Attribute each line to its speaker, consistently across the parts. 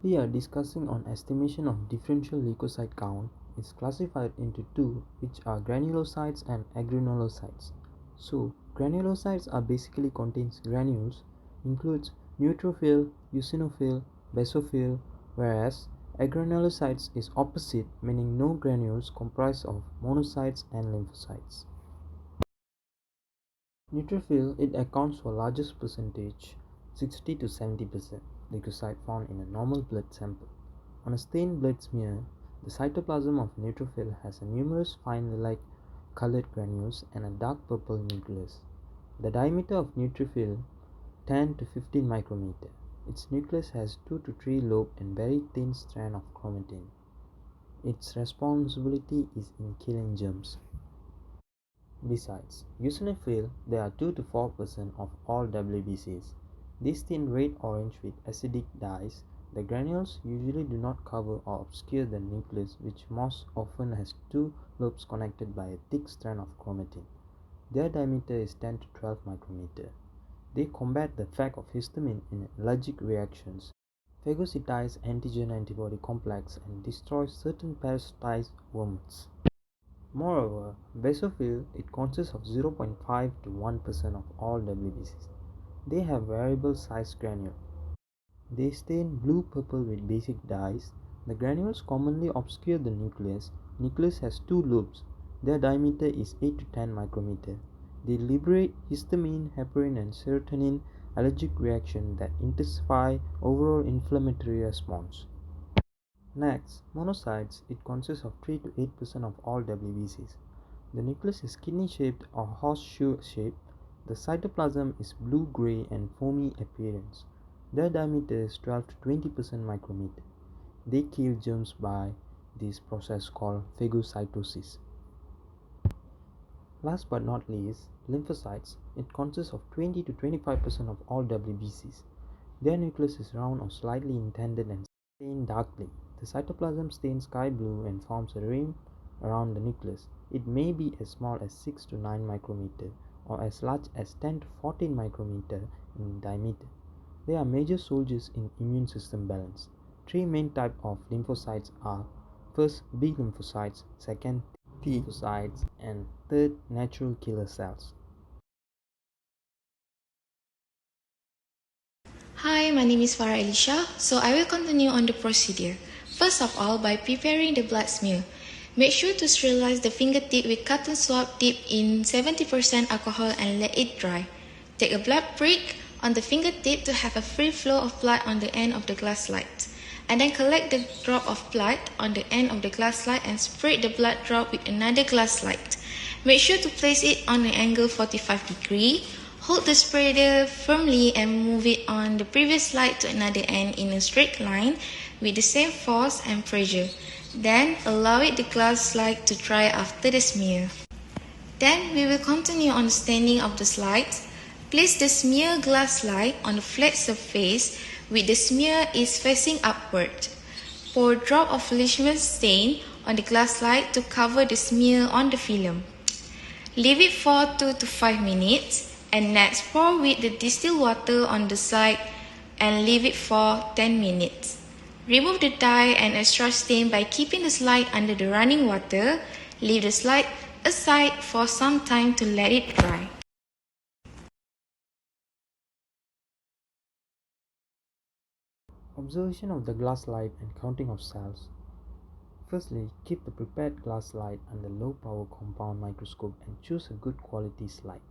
Speaker 1: We are discussing on estimation of differential leukocyte count. It's classified into two, which are granulocytes and agranulocytes. So, granulocytes are basically contains granules, includes neutrophil, eosinophil, basophil, whereas agranulocytes is opposite, meaning no granules comprised of monocytes and lymphocytes. Neutrophil, it accounts for largest percentage, 60 to 70% leukocyte found in a normal blood sample. On a stained blood smear, the cytoplasm of neutrophil has a numerous fine lilac colored granules and a dark purple nucleus. The diameter of neutrophil 10 to 15 micrometer. Its nucleus has 2 to 3 lobes and very thin strand of chromatin. Its responsibility is in killing germs. Besides eosinophil, they are 2 to 4% of all WBCs. These thin red-orange with acidic dyes, the granules usually do not cover or obscure the nucleus, which most often has two lobes connected by a thick strand of chromatin. Their diameter is 10 to 12 micrometer. They combat the effect of histamine in allergic reactions, phagocytize antigen-antibody complex, and destroy certain parasitized worms. Moreover, basophil, it consists of 0.5 to 1% of all WBCs. They have variable size granule. They stain blue-purple with basic dyes. The granules commonly obscure the nucleus. Nucleus has two lobes. Their diameter is 8 to 10 micrometer. They liberate histamine, heparin, and serotonin allergic reaction that intensify overall inflammatory response. Next, monocytes, it consists of 3 to 8% of all WBCs. The nucleus is kidney-shaped or horseshoe-shaped. The cytoplasm is blue-gray and foamy appearance. Their diameter is 12 to 20% micrometer. They kill germs by this process called phagocytosis. Last but not least, lymphocytes. It consists of 20 to 25% of all WBCs. Their nucleus is round or slightly indented and stained darkly. The cytoplasm stains sky blue and forms a ring around the nucleus. It may be as small as 6 to 9 micrometer or as large as 10 to 14 micrometer in diameter. They are major soldiers in immune system balance. Three main types of lymphocytes are: first, B lymphocytes, second, T lymphocytes, and third, natural killer cells.
Speaker 2: Hi, my name is Farrah Ellisya. So I will continue on the procedure. First of all, by preparing the blood smear, make sure to sterilize the fingertip with cotton swab dipped in 70% alcohol and let it dry. Take a blood prick on the fingertip to have a free flow of blood on the end of the glass slide. And then collect the drop of blood on the end of the glass slide and spread the blood drop with another glass slide. Make sure to place it on an angle 45 degrees. Hold the spreader firmly and move it on the previous slide to another end in a straight line with the same force and pressure. Then allow the glass slide to dry after the smear. Then we will continue on the staining of the slides. Place the smear glass slide on the flat surface with the smear is facing upward. Pour a drop of Leishman stain on the glass slide to cover the smear on the film. Leave it for 2 to 5 minutes. And next pour with the distilled water on the side and leave it for 10 minutes. Remove the dye and extra stain by keeping the slide under the running water. Leave the slide aside for some time to let it dry.
Speaker 1: Observation of the glass slide and counting of cells. Firstly, keep the prepared glass slide under low power compound microscope and choose a good quality slide.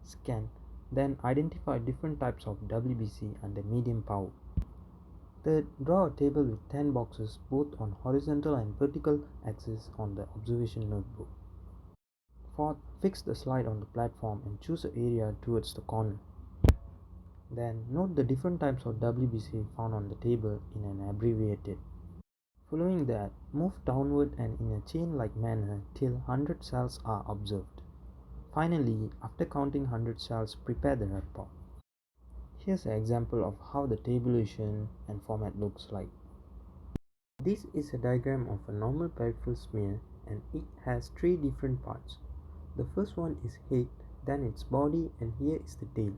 Speaker 1: Scan, then identify different types of WBC under medium power. Third, draw a table with 10 boxes both on horizontal and vertical axis on the observation notebook. Fourth, fix the slide on the platform and choose an area towards the corner. Then note the different types of WBC found on the table in an abbreviated. Following that, move downward and in a chain-like manner till 100 cells are observed. Finally, after counting 100 cells, prepare the report. Here's an example of how the tabulation and format looks like. This is a diagram of a normal peripheral smear and it has three different parts. The first one is head, then its body, and here is the tail.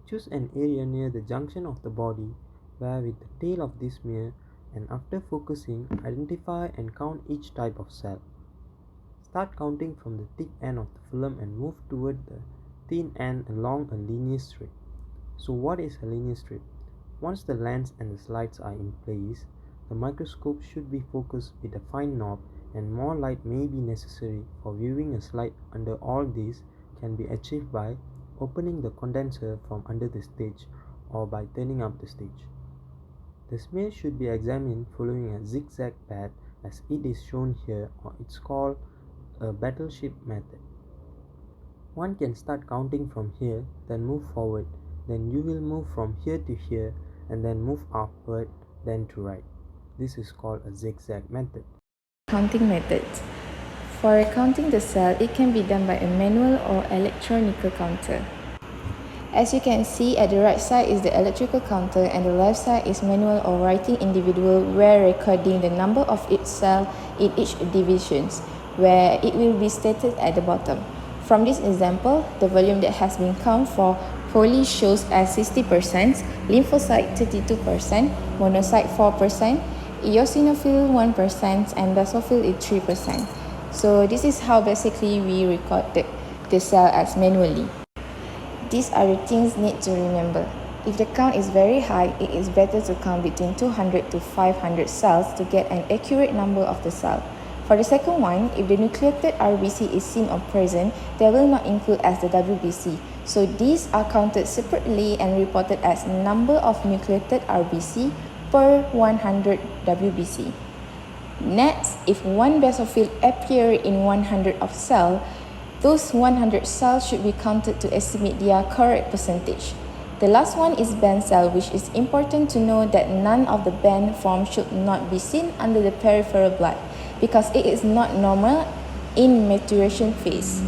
Speaker 1: Choose an area near the junction of the body where with the tail of this smear and after focusing, identify and count each type of cell. Start counting from the thick end of the film and move toward the thin end along a linear strip. So what is a linear strip? Once the lens and the slides are in place, the microscope should be focused with a fine knob, and more light may be necessary for viewing a slide. Under all this can be achieved by opening the condenser from under the stage or by turning up the stage. The smear should be examined following a zigzag path as it is shown here, or it's called a battleship method. One can start counting from here, then move forward, then you will move from here to here, and then move upward, then to right. This is called a zigzag method.
Speaker 2: Counting methods. For counting the cell, it can be done by a manual or electronic counter. As you can see, at the right side is the electrical counter and the left side is manual or writing individual, where recording the number of each cell in each divisions, where it will be stated at the bottom. From this example, the volume that has been counted for poly shows as 60%, lymphocyte 32%, monocyte 4%, eosinophil 1%, and basophil is 3%. So this is how basically we record the cell as manually. These are the things need to remember. If the count is very high, it is better to count between 200 to 500 cells to get an accurate number of the cell. For the second one, if the nucleated RBC is seen or present, they will not include as the WBC. So these are counted separately and reported as number of nucleated RBC per 100 WBC. Next, if one basophil appear in 100 of cell, those 100 cells should be counted to estimate their correct percentage. The last one is band cell, which is important to know that none of the band form should not be seen under the peripheral blood because it is not normal in maturation phase.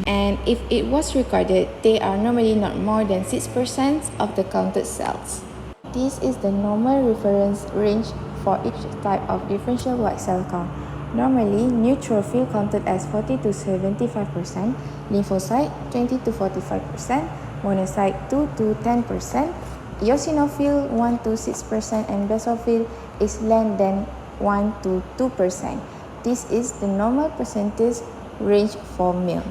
Speaker 2: And if it was recorded, they are normally not more than 6% of the counted cells. This is the normal reference range for each type of differential white cell count. Normally, neutrophil counted as 40 to 75%, lymphocyte 20 to 45%, monocyte 2 to 10%, eosinophil 1 to 6%, and basophil is less than 1 to 2%. This is the normal percentage range for male.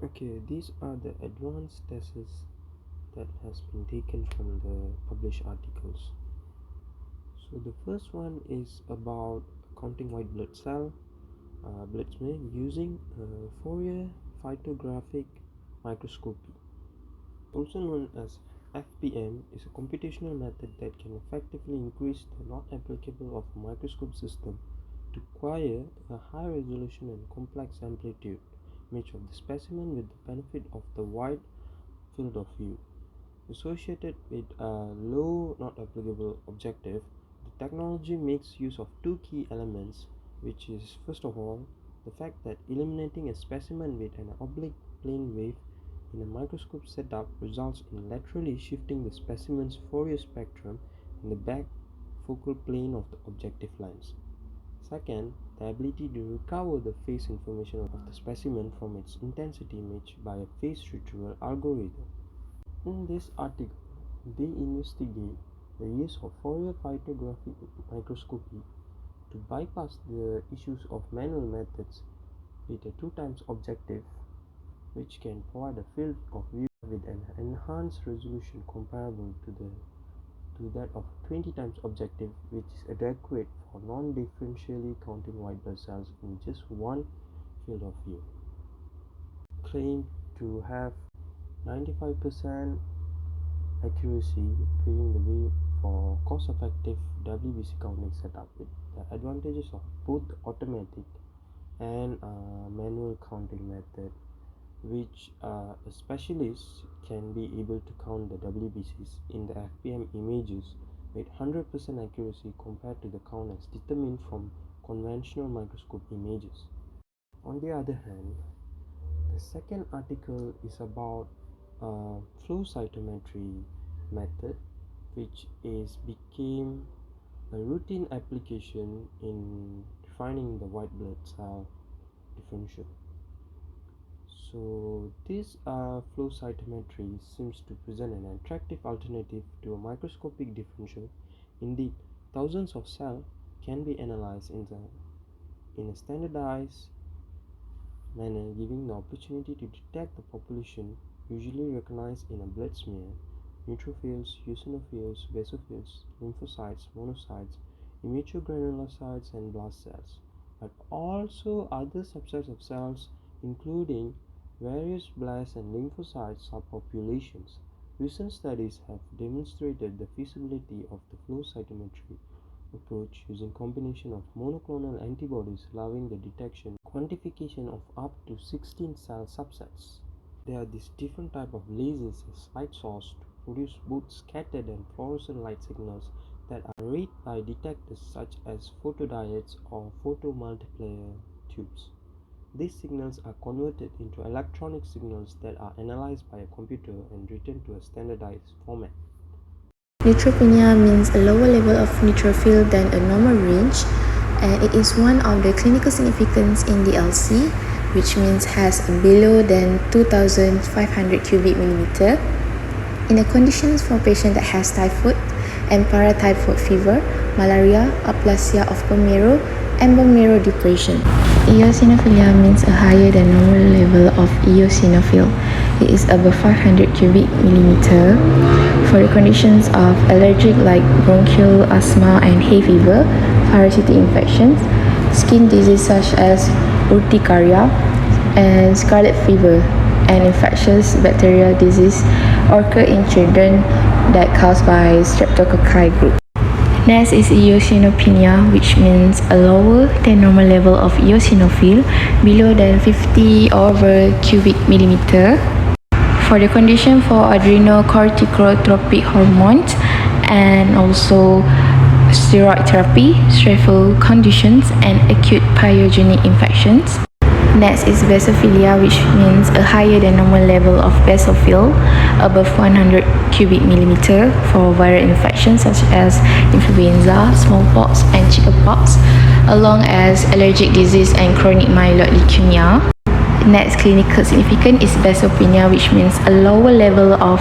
Speaker 1: Okay, these are the advanced tests that has been taken from the published articles. So the first one is about counting white blood cell blood smear using Fourier phytographic microscopy, also known as FPM, is a computational method that can effectively increase the not applicable of a microscope system to acquire a high resolution and complex amplitude image of the specimen with the benefit of the wide field of view. Associated with a low not applicable objective, the technology makes use of two key elements, which is first of all the fact that illuminating a specimen with an oblique plane wave in a microscope setup results in laterally shifting the specimen's Fourier spectrum in the back focal plane of the objective lens. Second, the ability to recover the phase information of the specimen from its intensity image by a phase retrieval algorithm. In this article, they investigate the use of Fourier phytographic microscopy to bypass the issues of manual methods with a 2 times objective, which can provide a field of view with an enhanced resolution comparable to that of 20 times objective, which is adequate for non-differentially counting white blood cells in just one field of view. Claimed to have 95% accuracy, paving the way for cost-effective WBC counting setup with the advantages of both automatic and manual counting method, which a specialist can be able to count the WBCs in the FPM images with 100% accuracy compared to the count as determined from conventional microscope images. On the other hand, the second article is about flow cytometry method, which became a routine application in defining the white blood cell differential. So this flow cytometry seems to present an attractive alternative to a microscopic differential. Indeed, thousands of cells can be analyzed in a standardized manner, giving the opportunity to detect the population usually recognized in a blood smear: neutrophils, eosinophils, basophils, lymphocytes, monocytes, immature granulocytes, and blast cells, but also other subsets of cells, including various blast and lymphocyte subpopulations. Recent studies have demonstrated the feasibility of the flow cytometry approach using combination of monoclonal antibodies, allowing the detection and quantification of up to 16 cell subsets. There are these different type of lasers as light source to produce both scattered and fluorescent light signals that are read by detectors such as photodiodes or photomultiplier tubes. These signals are converted into electronic signals that are analyzed by a computer and written to a standardized format.
Speaker 2: Neutropenia means a lower level of neutrophil than a normal range, and it is one of the clinical significance in the LC, which means has below than 2,500 cubic millimeter. In the conditions for patient that has typhoid and paratyphoid fever, malaria, aplasia of bone marrow, and bone marrow depression. Eosinophilia means a higher than normal level of eosinophil. It is above 500 cubic millimeter. For the conditions of allergic like bronchial asthma and hay fever, parasitic infections, skin disease such as urticaria and scarlet fever, and infectious bacterial disease occur in children that caused by streptococci group. Next is eosinopenia, which means a lower than normal level of eosinophil, below than 50 over cubic millimeter. For the condition for adrenocorticotropic hormones and also steroid therapy, stressful conditions, and acute pyogenic infections. Next is basophilia, which means a higher than normal level of basophil, above 100 cubic millimeter for viral infections such as influenza, smallpox, and chickenpox, along as allergic disease and chronic myeloid leukemia. Next clinical significance is basopenia, which means a lower level of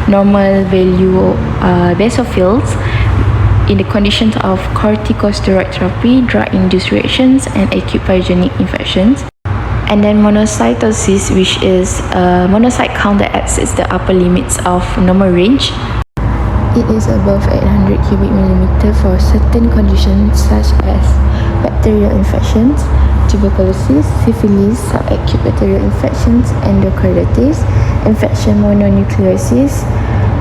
Speaker 2: normal value basophils in the conditions of corticosteroid therapy, drug-induced reactions, and acute pyogenic infections. And then monocytosis, which is a monocyte count that exceeds the upper limits of normal range. It is above 800 cubic millimeter for certain conditions such as bacterial infections, tuberculosis, syphilis, subacute bacterial infections, endocarditis, infection mononucleosis,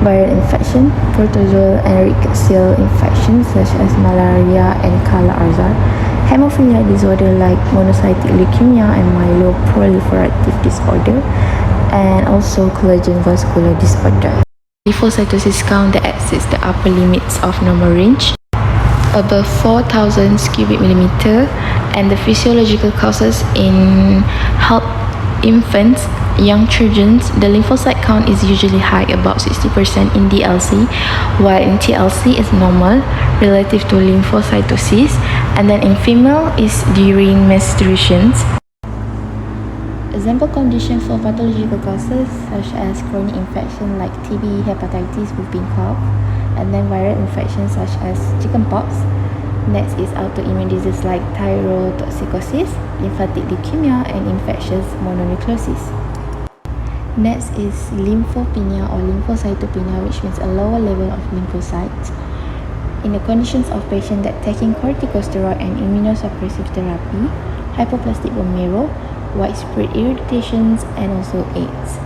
Speaker 2: viral infection, protozoal and rickettsial infections such as malaria and Kala-Azar, hemophilia disorder like monocytic leukemia and myeloproliferative disorder, and also collagen vascular disorder. Lymphocytosis count that exceeds the upper limits of normal range, above 4,000 cubic millimeter, and the physiological causes in health infants, young children, the lymphocyte count is usually high, about 60% in DLC, while in TLC is normal relative to lymphocytosis, and then in female is during menstruations. Example condition for pathological causes such as chronic infection like TB, hepatitis, whooping cough, and then viral infections such as chickenpox. Next is autoimmune disease like thyrotoxicosis, lymphatic leukemia, and infectious mononucleosis. Next is lymphopenia or lymphocytopenia, which means a lower level of lymphocytes. In the conditions of patients that taking corticosteroid and immunosuppressive therapy, hypoplastic bone marrow, widespread irritations, and also AIDS.